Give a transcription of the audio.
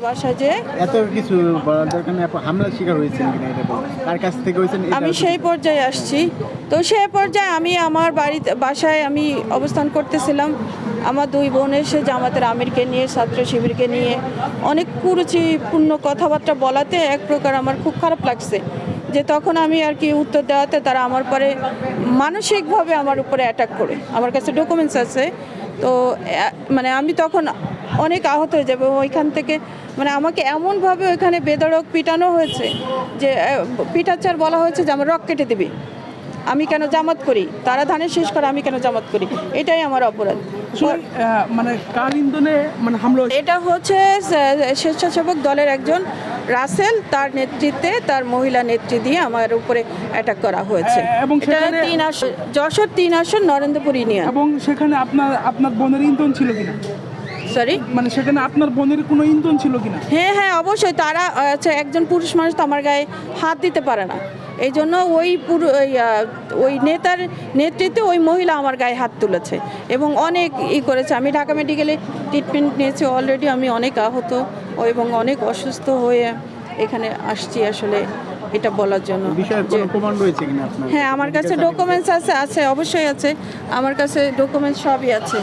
বাসায় যে এত কিছু বলার দরকার নেই, আপু হামলার শিকার হয়েছেন কিনা এটা বলুন। কার কাছ থেকে হয়েছেন এটা আমি সেই পর্যায়ে আসছি। তো সেই পর্যায়ে আমি আমার বাসায় আমি অবস্থান করতেছিলাম। আমার দুই বোন এসে জামাতের আমিরকে নিয়ে, ছাত্র শিবিরকে নিয়ে অনেক কুরুচিপূর্ণ কথাবার্তা বলাতে এক প্রকার আমার খুব খারাপ লাগছে, যে তখন আমি আর কি উত্তর দেওয়াতে তারা আমার পরে মানসিকভাবে আমার উপরে অ্যাটাক করে। আমার কাছে ডকুমেন্টস আছে। তো মানে আমি তখন অনেক আহত হয়ে যাবে ওইখান থেকে। মানে আমাকে এমনভাবে ওইখানে বেধড়ক পিটানো হয়েছে যে পিটাচার বলা হয়েছে যে আমার রক কেটে দিবি। আমি কেন জামাত করি, তারা ধানের শেষ করে আমি কেন জামাত করি, এটাই আমার অপরাধ। মানে কার ইন্ধনে মানে হামলা এটা হচ্ছে স্বেচ্ছাসেবক দলের একজন রাসেল, তার নেতৃত্বে, তার মহিলা নেত্রী দিয়ে আমার উপরে অ্যাটাক করা হয়েছে। এবং এটা সেখানে 3 আসন, যশোর 3 আসন, নরেন্দ্রপুর ইউনিয়ন। এবং সেখানে আপনার বোনের ইন্ধন ছিল কিনা? সরি, মানে সেখানে আপনার বোনের কোনো ইন্ধন ছিল কিনা? হ্যাঁ হ্যাঁ অবশ্যই। তারা একজন পুরুষ মানুষ তো আমার গায়ে হাত দিতে পারে না, এই জন্য ওই নেতার নেতৃত্বে ওই মহিলা আমার গায়ে হাত তুলেছে এবং অনেক করেছে। আমি ঢাকা মেডিকেলে ট্রিটমেন্ট নিয়েছি অলরেডি। আমি অনেক আহত এবং অনেক অসুস্থ হয়ে এখানে আসছি আসলে এটা বলার জন্য। বিষয়ে কোনো প্রমাণ রয়েছে কিনা আপনার? হ্যাঁ, আমার কাছে ডকুমেন্টস আছে, অবশ্যই আছে, আমার কাছে ডকুমেন্টস সবই আছে।